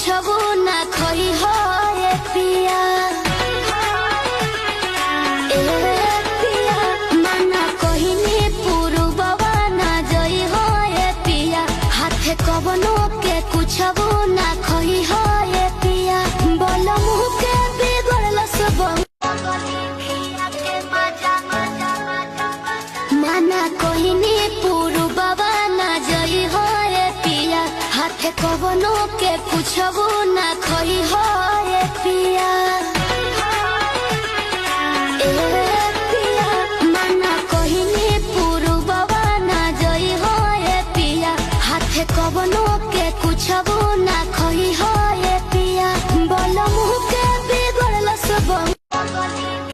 कुछबो ना खोई हो ए पिया। ए पिया माना कहिनी पुरुबवा ना जई हो ए पिया। हाथे कवनो के कुछबो ना खोई हो ए पिया। बोल मुँह के बिगड़ल सब माना कहिनी पुरुबवा ना जई हो ए पिया। हाथे कवनो के कुछबो ना खोई हो ए पिया।